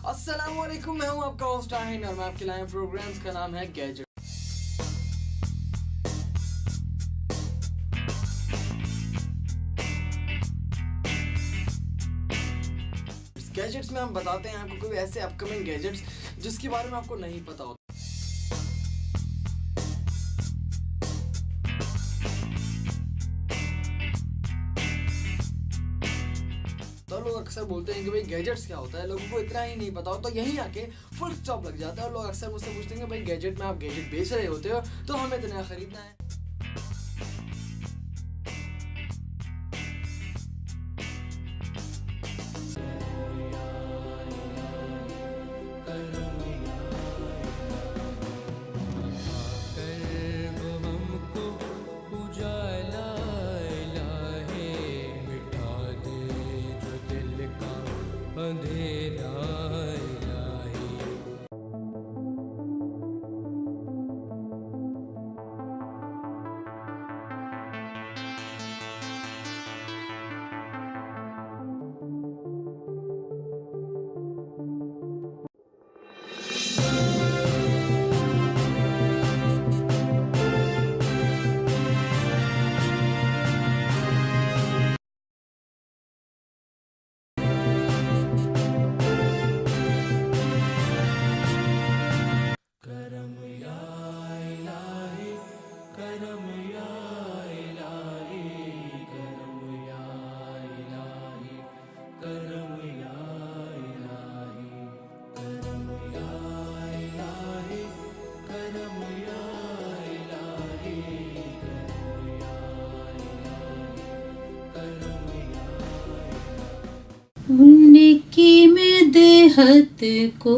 अस्सलामुअलैकुम, मैं हूं आपका होस्ट आहिन और मैं आपके लाए प्रोग्राम्स का नाम है गैजेट। गैजेट्स में हम बताते हैं आपको कोई ऐसे अपकमिंग गैजेट्स जिसके बारे में आपको नहीं पता होता। तो लोग अक्सर बोलते हैं कि भाई गैजेट्स क्या होता है, लोगों को इतना ही नहीं पता हो, तो यहीं आके फुल स्टॉप लग जाता है और लोग अक्सर मुझसे पूछते हैं कि भाई गैजेट में आप गैजेट बेच रहे होते हो तो हमें इतना खरीदना है। अंधेरा उनकी मिदहत को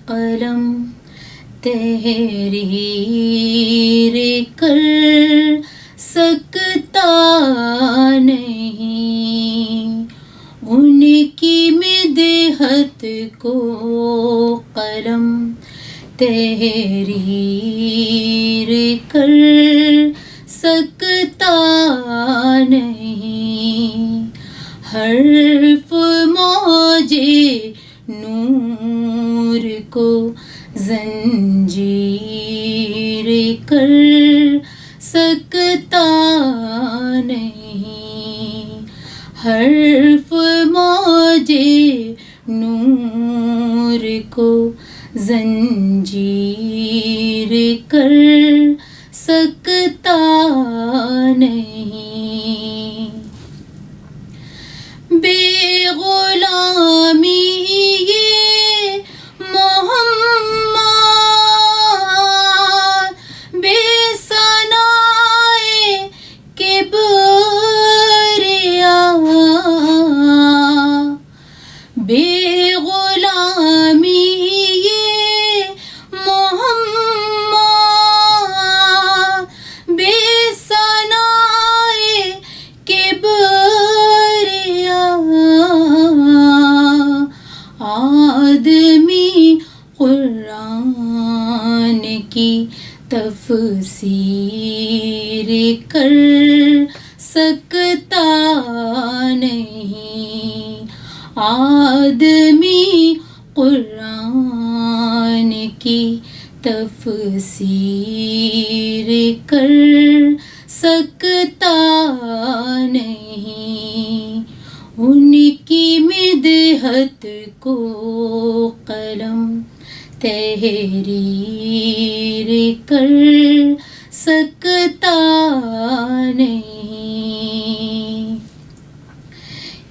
कलम तहरीर कर सकता नहीं। उनकी मिदहत को कलम तहरीर कर सकता नहीं। हर्फ मौजे नूर को जंजीर कर सकता नहीं। हर्फ मौजे नूर को जंजीर कर सकता नहीं। बेगुलामी ये मोहम्मद, बेसनाए किबरिया। बेगुलामी ये मोहम्मद, बेसनाए किबरिया। आदमी कुरान की तफसीर कर सकता नहीं। आदमी कुरान की तफसीर कर सकता नहीं। उनकी मिदहत को कलम तहरीर कर सकता नहीं।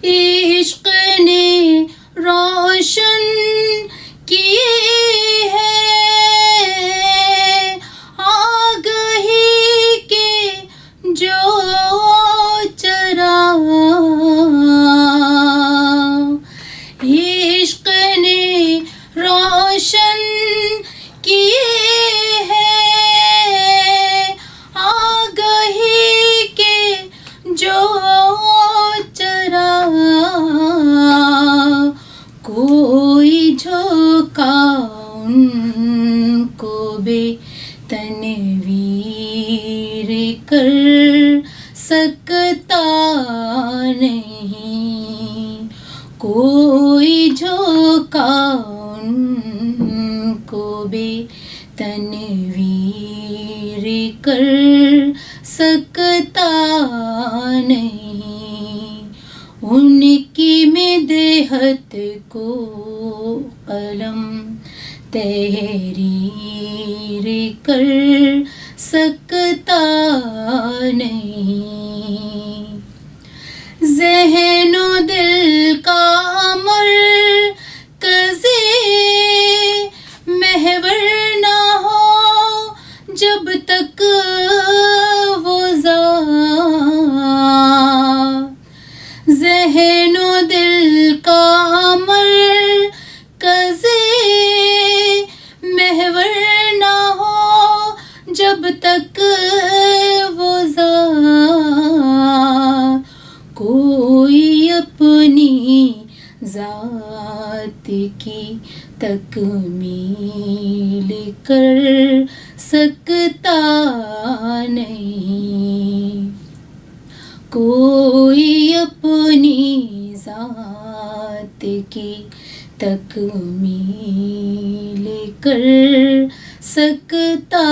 इश्क ने रोशन किए है आगही के जो चरा। इश्क ने रोशन किए हैं आगही के जो चरा। कोई झोंका उनको बे तनवीर कर सकता नहीं, कोई झोंका उनको भी तनवीर कर सकता नहीं, उनकी मिदहत को कलम तहरीर कर सकता नहीं। ज़हनो दिल का मरकज़े महवर ना हो जब तक वो ज़हनो दिल का मरकज़े महवर ना हो जब तक वो कोई अपनी ज़ात की तकमील कर सकता नहीं, कोई अपनी ज़ात की तकमील कर सकता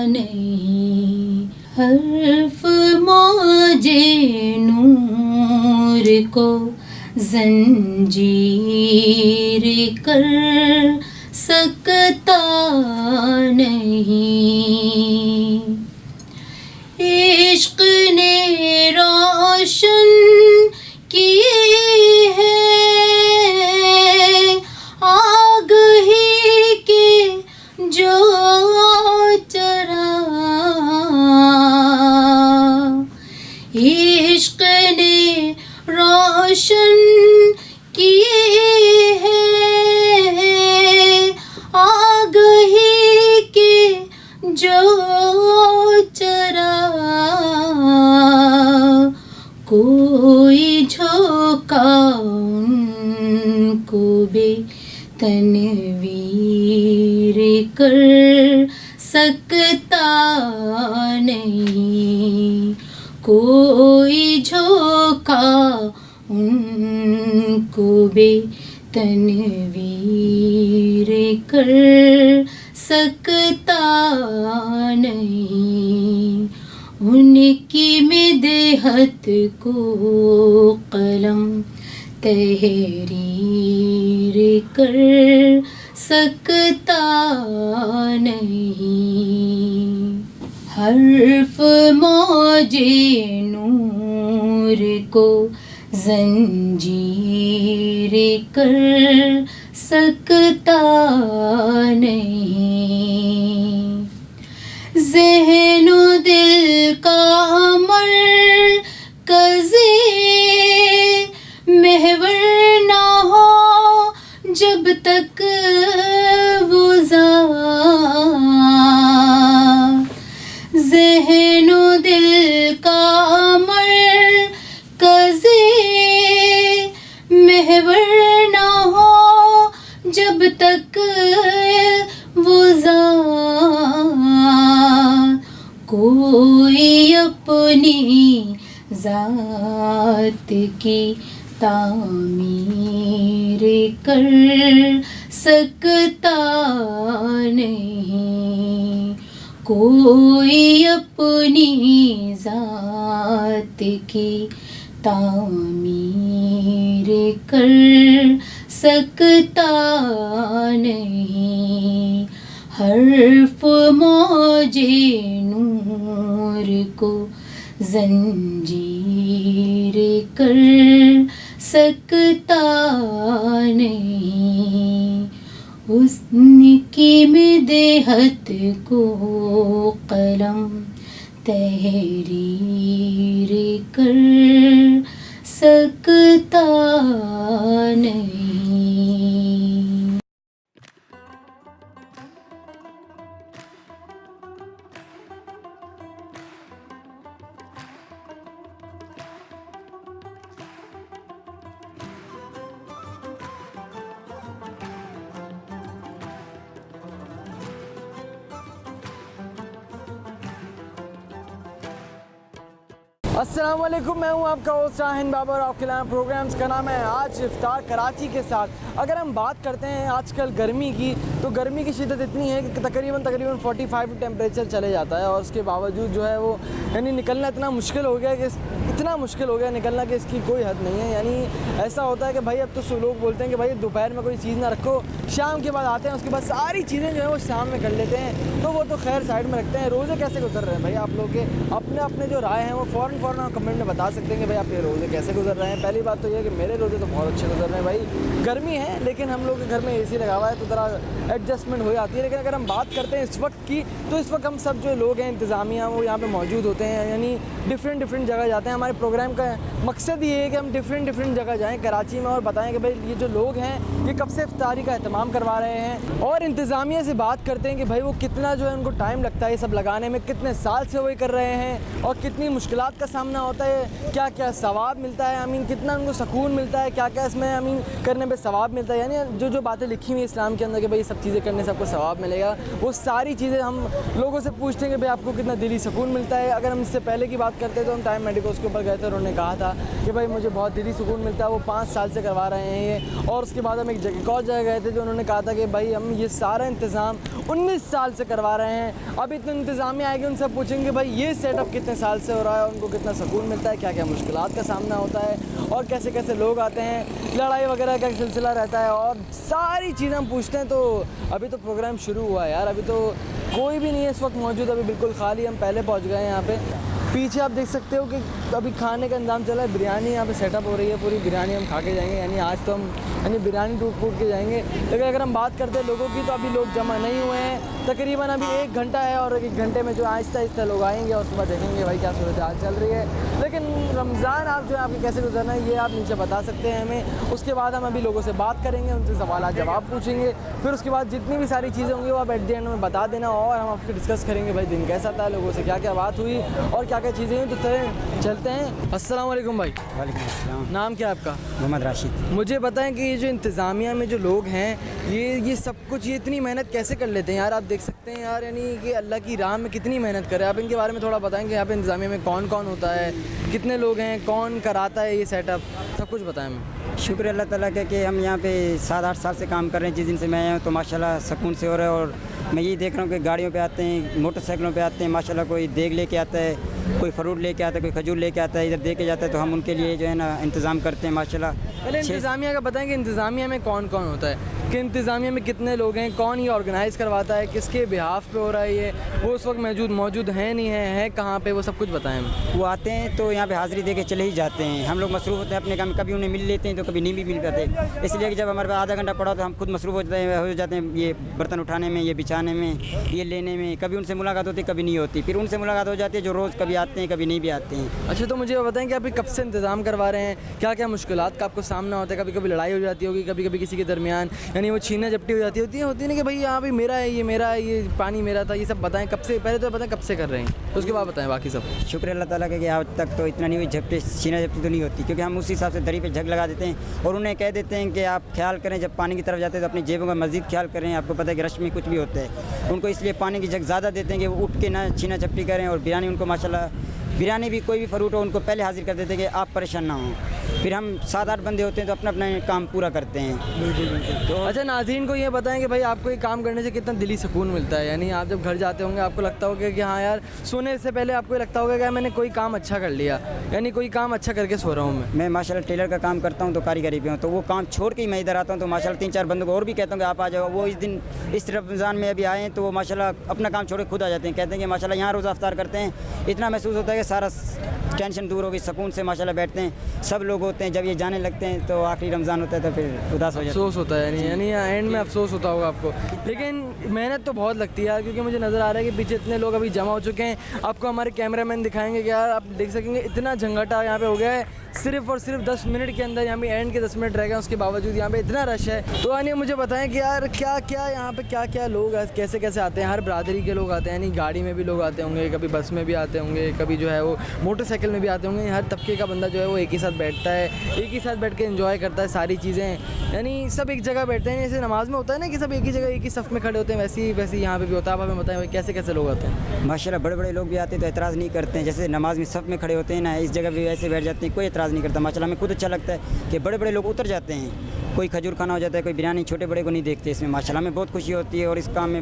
नहीं। हर्फ मौजे नूर को जंजीर कर सकता नहीं, इश्क ने रोशन किए हैं आग ही के जो इश्क ने रोशन किए हैं आग ही के जो चरा, कोई झोंका उनको भी तनवीर कर सकता नहीं, कोई झोंका उनको भी तनवीर कर सकता नहीं, उनकी मिदहत को कलम तहरीर कर सकता नहीं। हर्फ मौजे नूर को जंजीर कर सकता नहीं, ज़हनो दिल का मरकज़े महवर ना हो जब तक वो ज़हनो दिल का मरकज़े महवर ना हो जब तक वो कोई अपनी ज़ात की तामीर कर सकता नहीं, कोई अपनी ज़ात की तामीर कर सकता नहीं, हर्फ मौजे नूर को जंजीर कर सकता नहीं, उसकी मिदहत को कलम तहरीर कर सकता नहीं। अस्सलाम वालेकुम, मैं हूं आपका होस्ट शाहीन बाबर और आपके लिए प्रोग्राम्स का नाम है आज इफ्तार कराची के साथ। अगर हम बात करते हैं आजकल गर्मी की, तो गर्मी की शिद्दत इतनी है कि तकरीबन 45 टेम्परेचर चले जाता है और उसके बावजूद जो है वो यानी निकलना इतना मुश्किल हो गया निकलना कि इसकी कोई हद नहीं है। यानी ऐसा होता है कि भाई अब तो लोग बोलते हैं कि भाई दोपहर में कोई चीज़ ना रखो, शाम के बाद आते हैं, उसके बाद सारी चीज़ें जो है वो शाम में कर लेते हैं, तो वो तो खैर साइड में रखते हैं। रोज़े कैसे गुजर रहे हैं भाई आप लोग के? अपने जो राय हैं वो फ़ौरन कमेंट में बता सकते हैं कि भाई आप ये रोज़े कैसे गुजर रहे हैं। पहली बात तो ये है कि मेरे रोज़े तो बहुत अच्छे गुजर रहे हैं भाई। गर्मी है लेकिन हम लोग के घर में एसी लगा हुआ है तो ज़रा एडजस्टमेंट हो जाती है। लेकिन अगर हम बात करते हैं इस वक्त की, तो इस वक्त हम सब जो लोग हैं इंतज़ामिया वो यहाँ पे मौजूद होते हैं, यानी डिफरेंट जगह जाते हैं। हमारे प्रोग्राम का मकसद ये है कि हम डिफरेंट जगह जाएँ कराची में और बताएं कि भाई ये जो लोग हैं ये कब से इफ्तारी का एहतमाम करवा रहे हैं, और इंतज़ामिया से बात करते हैं कि भाई वो कितना जो है उनको टाइम लगता है ये सब लगाने में, कितने साल से वो कर रहे हैं और कितनी मुश्किलात का सामना होता है, क्या क्या सवाब मिलता है, कितना उनको सुकून मिलता है, क्या क्या इसमें करने पे सवाब मिलता है। यानी जो बातें लिखी हुई है इस्लाम के अंदर कि भाई सब चीज़ें करने से आपको सवाब मिलेगा, वो सारी चीज़ें हम लोगों से पूछते हैं कि भाई आपको कितना दिली सुकून मिलता है। अगर हम इससे पहले की बात करते हैं तो हम टाइम मेडिकोस के ऊपर गए थे, उन्होंने कहा था कि भाई मुझे बहुत दिली सुकून मिलता है, वो 5 साल से करवा रहे हैं ये। और उसके बाद हम एक और जगह गए थे जो उन्होंने कहा था कि भाई हम ये सारा इंतज़ाम 19 साल से करवा रहे हैं। अब इतने इंतज़ामिया आएगी, उनसे पूछेंगे भाई ये सेटअप कितने साल से हो रहा है, उनको कितना सुकून मिलता है, क्या क्या मुश्किलात का सामना होता है और कैसे कैसे लोग आते हैं, लड़ाई वगैरह का सिलसिला रहता है और सारी चीज़ें हम पूछते हैं। तो अभी तो प्रोग्राम शुरू हुआ है यार, अभी तो कोई भी नहीं है इस वक्त मौजूद, अभी बिल्कुल खाली, हम पहले पहुँच गए हैं यहाँ पे। पीछे आप देख सकते हो कि अभी खाने का इंतजाम चला है, बिरयानी यहाँ पे सेटअप हो रही है, पूरी बिरयानी हम खा के जाएंगे। यानी आज तो हम बिरयानी टूट के जाएंगे। लेकिन अगर हम बात करते हैं लोगों की, तो अभी लोग जमा नहीं हुए हैं, तकरीबन अभी 1 घंटा है और 1 घंटे में जो आहिस्ता लोग आएंगे और उसके बाद देखेंगे भाई क्या सूरत हाल चल रही है। लेकिन रमज़ान आप जो है आपके कैसे गुजरना है ये आप नीचे बता सकते हैं हमें। उसके बाद हम अभी लोगों से बात करेंगे, उनसे सवाल जवाब पूछेंगे, फिर उसके बाद जितनी भी सारी चीज़ें होंगी वो आप एट द एंड में बता देना और हम आपको डिस्कस करेंगे भाई दिन कैसा था, लोगों से क्या क्या बात हुई और क्या क्या चीज़ें हुई। तो चलते हैं। अस्सलाम वालेकुम भाई। वालेकुम अस्सलाम। नाम क्या है आपका? मोहम्मद राशिद। मुझे बताएं कि ये जो इंतज़ामिया में जो लोग हैं ये सब कुछ ये इतनी मेहनत कैसे कर लेते हैं यार? आप देख सकते हैं यार, यानी कि अल्लाह की राह में कितनी मेहनत करें। आप इनके बारे में थोड़ा बताएंगे, यहाँ पे इंतज़ामिया में कौन कौन होता है, कितने लोग हैं, कौन कराता है ये सेटअप, सब कुछ बताएं हमें। शुक्र अल्लाह ताला का कि हम यहाँ पे 7-8 साल से काम कर रहे हैं। जिस दिन से मैं आया हूँ तो माशाल्लाह सुकून से हो रहा है। और मैं यही देख रहा हूँ कि गाड़ियों पे आते हैं, मोटरसाइकिलों पे आते हैं, माशाल्लाह कोई देग लेके आता है, कोई फ्रूट लेके आता है, कोई खजूर लेके आता है, इधर दे के जाता है, तो हम उनके लिए जो है ना इंतज़ाम करते हैं माशाल्लाह। पहले इंतज़ामिया का बताएंगे, इंतज़ामिया में कौन कौन होता है, कि इंतज़ामिया में कितने लोग हैं, कौन ये ऑर्गेनाइज़ करवाता है, किसके बिहाफ पे हो रहा है ये, वो उस वक्त मौजूद है नहीं है कहाँ पे, वो सब कुछ बताएं हमें। वो आते हैं तो यहाँ पे हाज़िरी दे के चले ही जाते हैं। हम लोग मसरूफ़ होते हैं अपने काम, कभी उन्हें मिल लेते हैं तो कभी नहीं भी मिल पाते, इसलिए कि जब हमारे पास आधा घंटा पड़ा तो हम खुद मसरूफ़ हो जाते हैं ये बर्तन उठाने में, ये बिछाने में, ये लेने में। कभी उनसे मुलाकात होती, कभी नहीं होती, फिर उनसे मुलाकात हो जाती है जो रोज़ कभी आते हैं कभी नहीं भी आते हैं। अच्छा, तो मुझे बताएं कि आप कब से इंतज़ाम करवा रहे हैं, क्या क्या मुश्किलात का आपको सामना होता है? कभी कभी लड़ाई हो जाती होगी, कभी कभी किसी के दरमियान यानी वो छीना झपटी हो जाती होती है ना कि भाई यहाँ भी मेरा है, ये पानी मेरा था, ये सब बताएं कब से, पहले तो बताएं कब से कर रहे हैं, तो उसके बाद बताएं बाकी सब। शुक्र अल्लाह ताला का कि आज तक तो इतना नहीं हुई झपटी, छीना झपटी तो नहीं होती, क्योंकि हम उसी हिसाब से दरी पे झग लगा देते हैं और उन्हें कह देते हैं कि आप ख्याल करें, जब पानी की तरफ जाते हैं तो अपनी जेबों का मज़ीद ख्याल करें। आपको पता है कि रश में कुछ भी होता है, उनको इसलिए पानी की जग ज़्यादा देते हैं कि वो उठ के ना छीना झपटी करें। और बिरयानी उनको माशाल्लाह, बिरयानी भी कोई भी फ्रूट हो उनको पहले हाजिर कर देते हैं कि आप परेशान ना हों। फिर हम 7-8 बंदे होते हैं तो अपना अपना काम पूरा करते हैं। बिल्कुल। तो अच्छा, नाज़रीन को ये बताएं कि भाई आपको ये काम करने से कितना दिली सुकून मिलता है? यानी आप जब घर जाते होंगे आपको लगता होगा कि हाँ यार, सोने से पहले आपको लगता होगा कि मैंने कोई काम अच्छा कर लिया, यानी कोई काम अच्छा करके सो रहा हूँ मैं माशाल्लाह टेलर का काम करता हूँ तो कारीगरी पे हूँ, तो वो काम छोड़ के ही मैं इधर आता हूँ। तो माशाल्लाह 3-4 बंदों को और भी कहता हूँ कि आप आ जाओ। वो इस दिन इस रमज़ान में अभी आए हैं तो वो माशाल्लाह अपना काम छोड़ के खुद आ जाते हैं, कहते हैं कि माशाल्लाह यहाँ रोज़ा इफ्तार करते हैं। इतना महसूस होता है कि सारा टेंशन दूर हो गई, सुकून से माशाल्लाह बैठते हैं। सब लोग होते हैं, जब ये जाने लगते हैं तो आखिरी रमज़ान होता है तो फिर उदास हो जाता है, अफसोस होता है, यानी एंड में अफसोस होता होगा आपको। लेकिन मेहनत तो बहुत लगती है यार, क्योंकि मुझे नज़र आ रहा है कि पीछे इतने लोग अभी जमा हो चुके हैं। आपको हमारे कैमरामैन दिखाएंगे कि यार आप देख सकेंगे इतना झंगाटा यहाँ पे हो गया है, सिर्फ और सिर्फ 10 मिनट के अंदर। यहाँ पे एंड के 10 मिनट रह गए, उसके बावजूद यहाँ पे इतना रश है। तो यानी मुझे बताएं कि यार क्या क्या यहाँ पे क्या क्या लोग कैसे कैसे आते हैं? हर बरादरी के लोग आते हैं, यानी गाड़ी में भी लोग आते होंगे, कभी बस में भी आते होंगे, कभी जो है वो मोटरसाइकिल में भी आते होंगे। हर तबके का बंदा जो है वो एक ही साथ बैठता है है, एक ही साथ बैठ के एंजॉय करता है सारी चीज़ें, यानी सब एक जगह बैठते हैं। जैसे नमाज में होता है ना कि सब एक ही जगह एक ही सफ़ में खड़े होते हैं, वैसे ही यहाँ पे भी होता है। आप हमें बताएं भाई कैसे कैसे लोग आते हैं? माशाल्लाह बड़े बड़े लोग भी आते हैं तो एतराज़ नहीं करते हैं। जैसे नमाज में सफ़ में खड़े होते हैं ना, इस जगह भी वैसे बैठ जाते हैं, कोई एतराज़ नहीं करता। माशाल्लाह हमें खुद अच्छा लगता है कि बड़े बड़े लोग उतर जाते हैं। कोई खजूर खाना हो जाता है, कोई बिरयानी, छोटे बड़े को नहीं देखते इसमें। माशाल्लाह हमें बहुत खुशी होती है। और इस काम में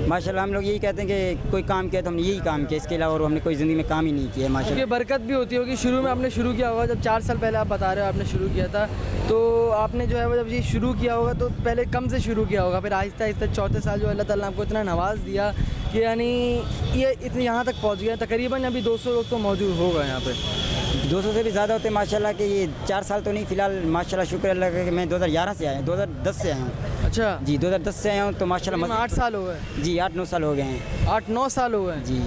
माशाल्लाह हम लोग यही कहते हैं कि कोई काम किया तो हमने यही काम किया, इसके अलावा और हमने कोई ज़िंदगी में काम ही नहीं किया है माशाल्लाह। क्योंकि बरकत भी होती होगी। शुरू में आपने शुरू किया होगा, जब 4 साल पहले आप बता रहे हो आपने शुरू किया था, तो आपने जो है वो जब ये शुरू किया होगा तो पहले कम से शुरू किया होगा, फिर आहिस्ता आहिस्ता चौथे साल जो अल्लाह ताला ने आपको इतना नवाज दिया कि यानी ये इतने यहाँ तक पहुँच गया। तकरीबन अभी 200 लोग तो मौजूद होगा यहाँ पे। 200 से भी ज़्यादा होते हैं माशाल्लाह कि ये 4 साल तो नहीं, फ़िलहाल माशाल्लाह शुक्र अल्लाह का कि मैं 2011 से आया हूँ, 2010 से आया हूँ। अच्छा जी 2010 से आया हूँ तो माशाल्लाह 8 साल हो गए? जी 8-9 साल हो गए हैं। 8-9 साल हो गए जी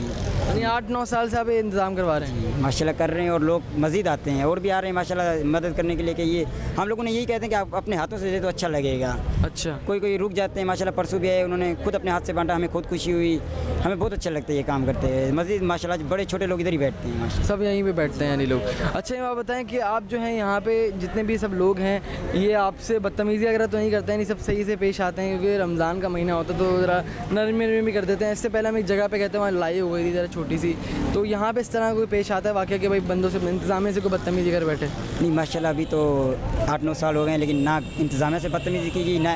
यानी 8-9 साल से आप ये इंतज़ाम करवा रहे हैं? माशाल्लाह कर रहे हैं और लोग मज़ीद आते हैं और भी आ रहे हैं माशाल्लाह मदद करने के लिए। कि ये हम लोगों ने यही कहते हैं कि आप अपने हाथों से दे तो अच्छा लगेगा। अच्छा कोई कोई रुक जाते हैं माशाल्लाह। परसों भी आए, उन्होंने खुद अपने हाथ से बांटा, हमें खुद खुशी हुई, हमें बहुत अच्छा लगता है ये काम करते हैं। मज़ीद माशाल्लाह बड़े छोटे लोग इधर ही बैठते हैं माशाल्लाह। सब यहीं पे बैठते हैं यानी लोग। अच्छा ये आप बताएं कि आप जो हैं यहाँ पे जितने भी सब लोग हैं, ये आपसे बदतमीज़ी वगैरह तो नहीं करते हैं? नहीं, सब सही से पेश आते हैं? क्योंकि रमज़ान का महीना होता है तो ज़रा नरमी भी कर देते हैं। इससे पहले हम एक जगह पे कहते हैं, वहाँ लड़ाई हो गई थी ज़रा छोटी सी, तो यहाँ पे इस तरह कोई पेश आता है वाक़या कि भाई बंदों से इंतज़ामिया से कोई बदतमीज़ी कर बैठे? नहीं माशाल्लाह अभी तो 8-9 साल हो गए हैं, लेकिन ना इंतज़ामिया से बदतमीज़ी की गई, ना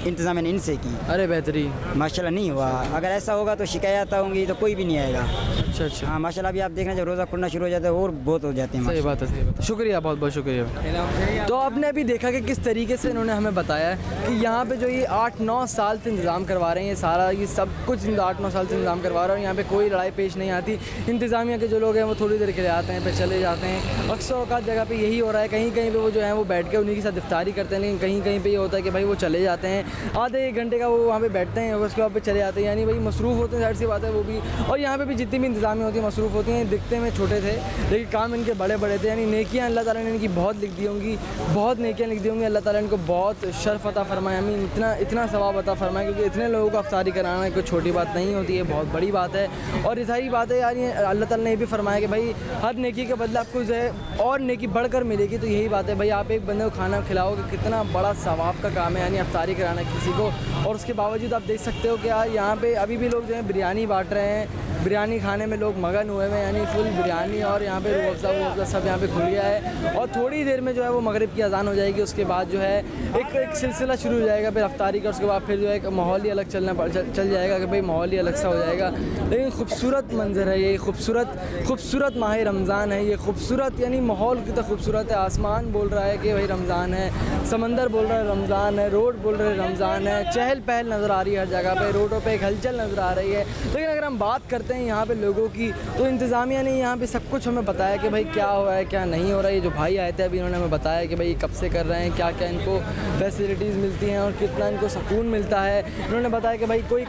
इंतज़ामिया ने इनसे की। अरे बेहतरीन। माशाल्लाह नहीं हुआ। अगर ऐसा होगा तो शिकायत होंगी तो कोई भी नहीं आएगा। अच्छा अच्छा हाँ माशाल्लाह अभी आप देख रहे हैं जब रोज़ा खुलना शुरू हो जाता है और बहुत हो जाते हैं। सही बात है, सही बात है। शुक्रिया, बहुत बहुत शुक्रिया। तो आपने अभी देखा कि किस तरीके से इन्होंने हमें बताया है कि यहाँ पे जो ये 8-9 साल से इंतज़ाम करवा रहे हैं, ये सारा ये सब कुछ 8-9 साल से इंतज़ाम करवा रहे हैं और यहाँ पे कोई लड़ाई पेश नहीं आती। इंतज़ामिया के जो लोग हैं वो थोड़ी देर के लिए आते हैं, फिर चले जाते हैं। अक्सर औकात जगह पे यही हो रहा है, कहीं कहीं पे वो जो है वो बैठ के उन्हीं के साथ इफ्तारी करते हैं, लेकिन कहीं कहीं पे ये होता है कि भाई वो चले जाते हैं, आधे 1 घंटे का वो वहाँ पे बैठते हैं, उसके बाद पे चले जाते हैं। यानी भाई मसरूफ़ होते हैं, ज़ाहिर सी बात है वो भी। और यहाँ पे भी जितनी भी इंतज़ामिया होती है मसरूफ़ होती हैं। दिखते में छोटे थे लेकिन काम इनके बड़े बड़े थे। यानी नेकियाँ अल्लाह ताला ने इनकी बहुत लिख दी होंगी, बहुत नेकियाँ लिख दी होंगी। अल्लाह ताला इनको बहुत शर्फ़ अता फ़रमाए, हमें इतना सवाब अता फ़रमाए, क्योंकि इतने लोगों को अफ्तारी कराना कोई छोटी बात नहीं होती है, बहुत बड़ी बात है। और ये सारी बात है यार, ये अल्लाह ताला ने ये भी फरमाया कि भाई हर नेकी के बदले आपको जो है और नेकी बढ़कर मिलेगी। तो यही बात है भाई, आप एक बंदे को खाना खिलाओगे, कितना बड़ा सवाब का काम है यानी अफ्तारी कराना किसी को। और उसके बावजूद आप देख सकते हो कि यार यहाँ पे अभी भी लोग जो है बिरयानी बांट रहे हैं, बिरयानी खाने में लोग मगन हुए हैं, यानी फुल बिरयानी। और यहाँ पे रूह अफ़ज़ा सब यहाँ पे खुल गया है और थोड़ी देर में जो है वो मगरिब की अज़ान हो जाएगी। उसके बाद जो है एक सिलसिला शुरू हो जाएगा फिर अफ्तारी का। उसके बाद फिर जो है माहौल ही अलग चल जाएगा कि भाई माहौल ही अलग सा हो जाएगा। लेकिन खूबसूरत मंज़र है ये, खूबसूरत माह रमज़ान है ये, खूबसूरत यानी माहौल कितना खूबसूरत है। आसमान बोल रहा है कि भाई रमज़ान है, समंदर बोल रहा है रमज़ान है, रोड बोल रहे हैं रमज़ान है, चहल पहल नज़र आ रही है हर जगह पे, रोडों पे एक हलचल नज़र आ रही है। लेकिन अगर हम बात करते हैं यहाँ पे लोगों की, तो इंतज़ामिया ने यहाँ पे सब कुछ हमें बताया कि भाई क्या हो रहा है क्या नहीं हो रहा है। ये जो भाई आए थे अभी, इन्होंने हमें बताया कि भाई कब से कर रहे हैं, क्या क्या इनको फैसिलिटीज़ मिलती हैं और कितना इनको सुकून मिलता है। इन्होंने बताया कि भाई कोई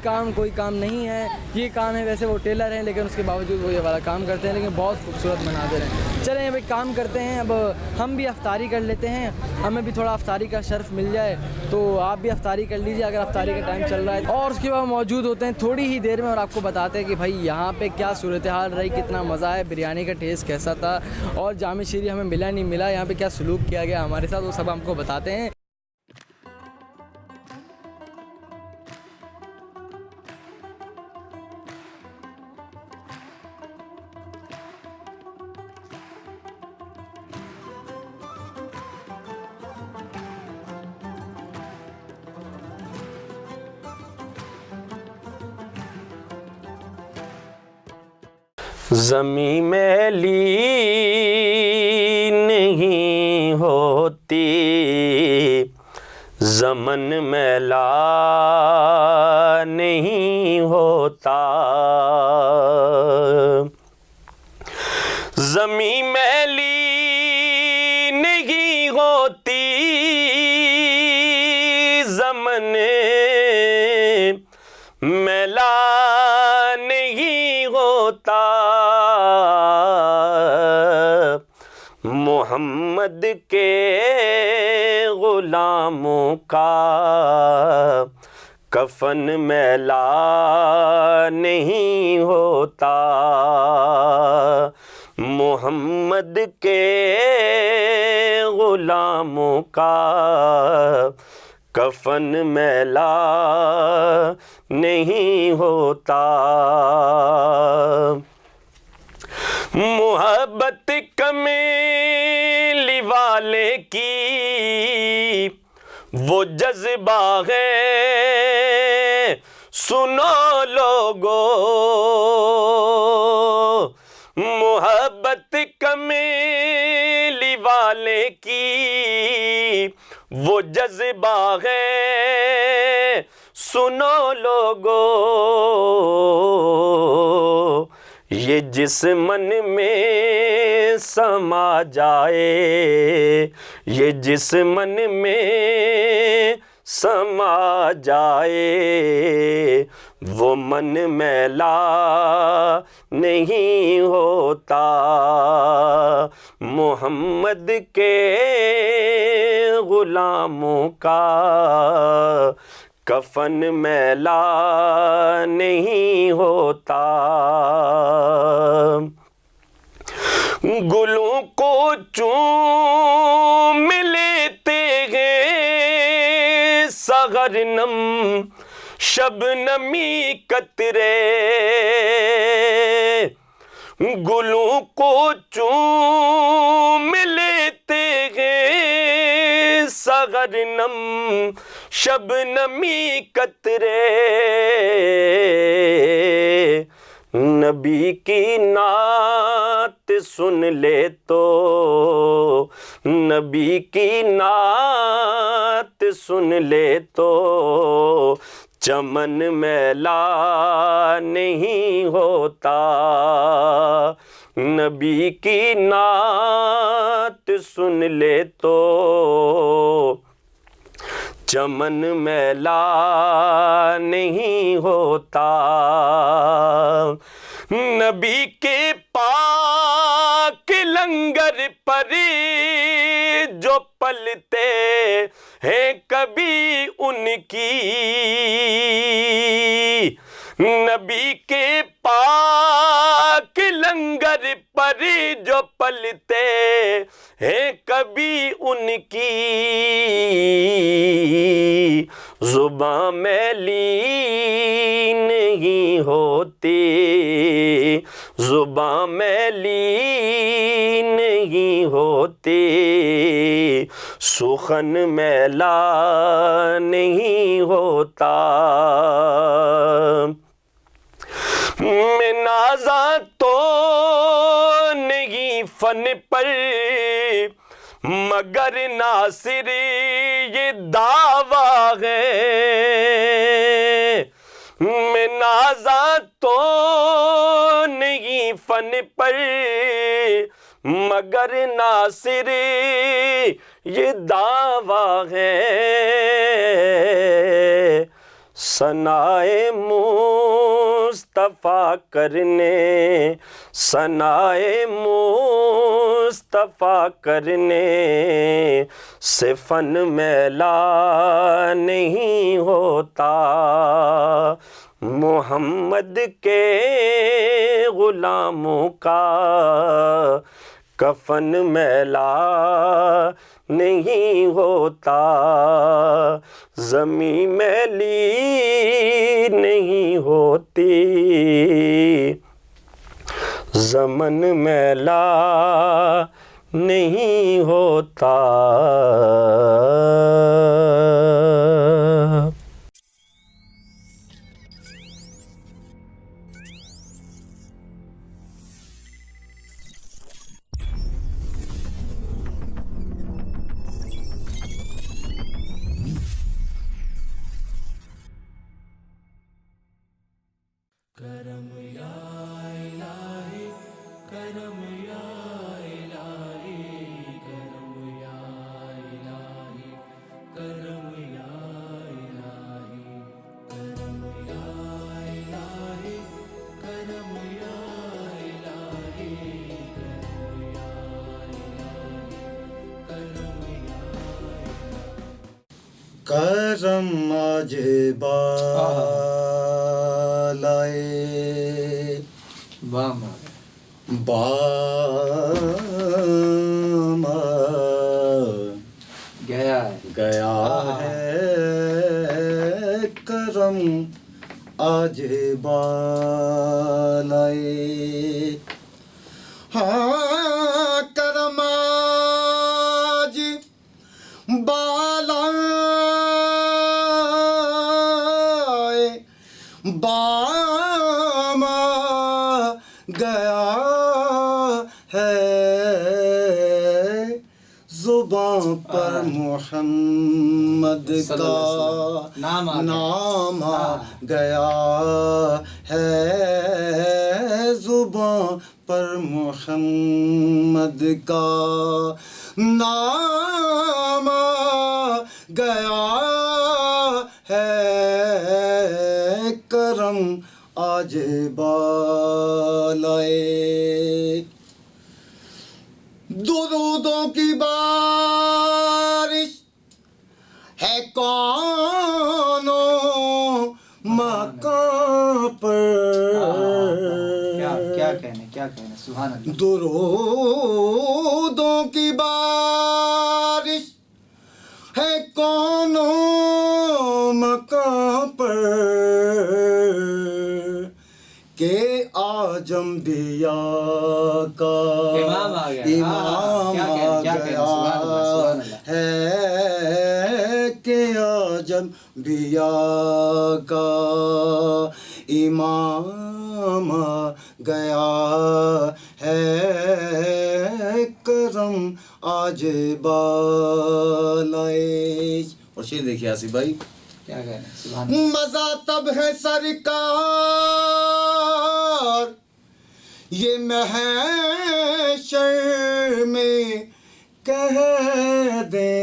काम नहीं है, ये काम है। वैसे वो टेलर हैं लेकिन उसके बावजूद वो ये वाला काम करते हैं, लेकिन बहुत खूबसूरत मनाते हैं। चलें भाई काम करते हैं, अब हम भी अफ्तारी कर लेते हैं, हमें भी थोड़ा अफ्तारी का शर्फ मिल जाए। तो आप भी अफ्तारी कर लीजिए अगर अफ्तारी का टाइम चल रहा है। और उसके बाद मौजूद होते हैं थोड़ी ही देर में और आपको बताते हैं कि भाई यहाँ पे क्या सूरत हाल रही, कितना मज़ा है, बिरयानी का टेस्ट कैसा था और जामे शीरी हमें मिला नहीं मिला, यहाँ पे क्या सलूक किया गया हमारे साथ, वो सब हमको बताते हैं। ज़मीं मैली नहीं होती, ज़मन मैला नहीं होता। ज़मीं मैली नहीं होती, ज़मन मैला नहीं होता। मोहम्मद के ग़ुलामों का कफन मैला नहीं होता। मोहम्मद के गुलामों का कफन मैला नहीं होता। मोहब्बत कमेली वाले की वो जज्बा है, सुनो लोगो। मोहब्बत कमेली वाले की वो जज्बा है, सुनो लोगो। ये जिस मन में समा जाए, ये जिस मन में समा जाए, वो मन मैला नहीं होता। मोहम्मद के गुलामों का कफन मैला नहीं होता। गुलों को चूम लेते हैं सहरनम शबनमी कतरे। गुलों को चूम लेते हैं सहरनम शबनमी कतरे। नबी की नात सुन ले तो, नबी की नात सुन ले तो, चमन मैला नहीं होता। नबी की नात सुन ले तो, चमन मैला नहीं होता। नबी के पाक लंगर पर जो पलते हैं कभी उनकी, नबी के पाक लंगर पर जो पलते हैं कभी उनकी, ज़ुबान मैली नहीं होती, ज़ुबान मैली नहीं होती, सुखन मैला नहीं होता। मैं नाज़ा तो नहीं फन पर, मगर नासिर ये दावा है। मैं नाज़ा तो नहीं फन पर, मगर नासिर ये दावा है। सनाए मुस्तफ़ा करने, सनाए मुस्तफ़ा करने से फन मैला नहीं होता। मोहम्मद के गुलामों का कफन मैला नहीं होता। ज़मीं मैली नहीं होती, ज़मन मैला नहीं होता। करम माझे बालाए बामा गया है करम आज बालाए। हाँ करम आज बालाए, बामा गया है जुबां पर मोहम्मद का नाम आ गया है, जुबां पर मोहम्मद का नाम आ गया है, करम आज बालाए। दुरूदों की बारिश है कौनों मकां पर, क्या कहने सुभान अल्लाह। दुरूदों की बारिश है कौनों मकां पर, के आजम बिया का इमाम आ गया, इमाम आ गया है, के आजम बिया का इमाम आ गया है, करम आज बालाए। और शेर देखिए आसिफ भाई, क्या कहने सुभान अल्लाह। मजा तब है सरकार ये महशर में कह दे,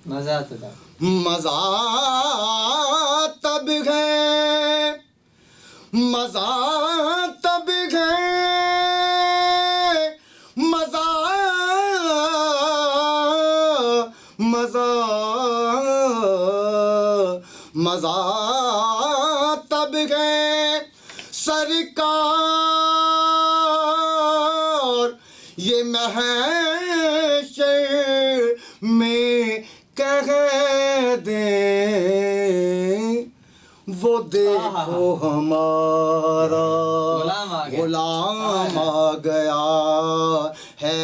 मजा तो था। मजा तब है, मजा तब है, मजा मजा मजा तब है सरकार ये महशर में कह दे, वो देखो हमारा गुलाम आ गया है,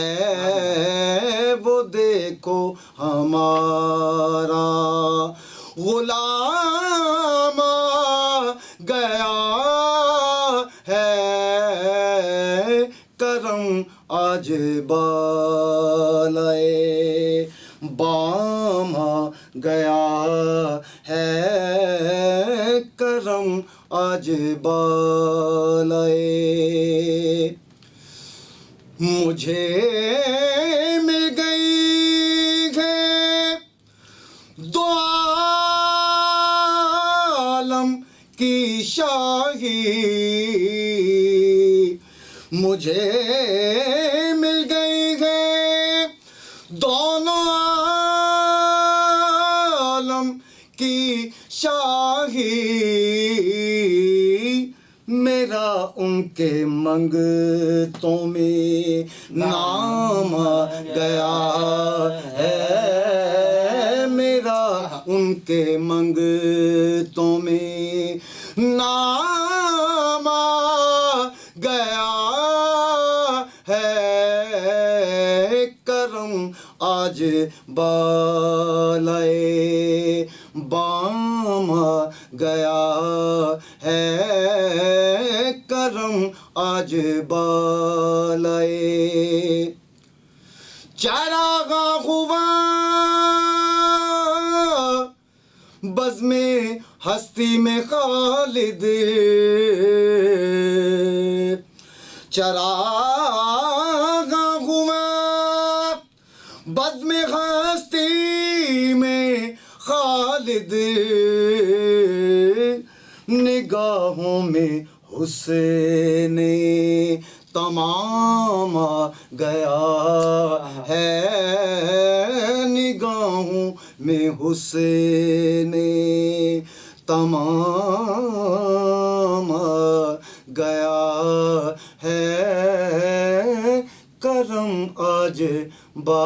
वो देखो हमारा गुलाम आ गया है, करम आज बालाए, बाम आ गया है, करम आज बालाए। मुझे मिल गई है दो आलम की शाही, मुझे मिल गई है दोनों आलम की शाही, मेरा उनके मंगतों में नाम आ गया है, मेरा उनके मंगतों में नाम आ गया है, करम आज बालाए, बाम आ गया है, करम आज बालाए। चरागा हुआ बज़्मे हस्ती में खालिद, चरागा हुआ बज़्मे हस्ती में खालिद, निगाहों में हुस्ने तमाम आ गया है, निगाहों में हुस्ने तमाम आ गया है, करम आज बा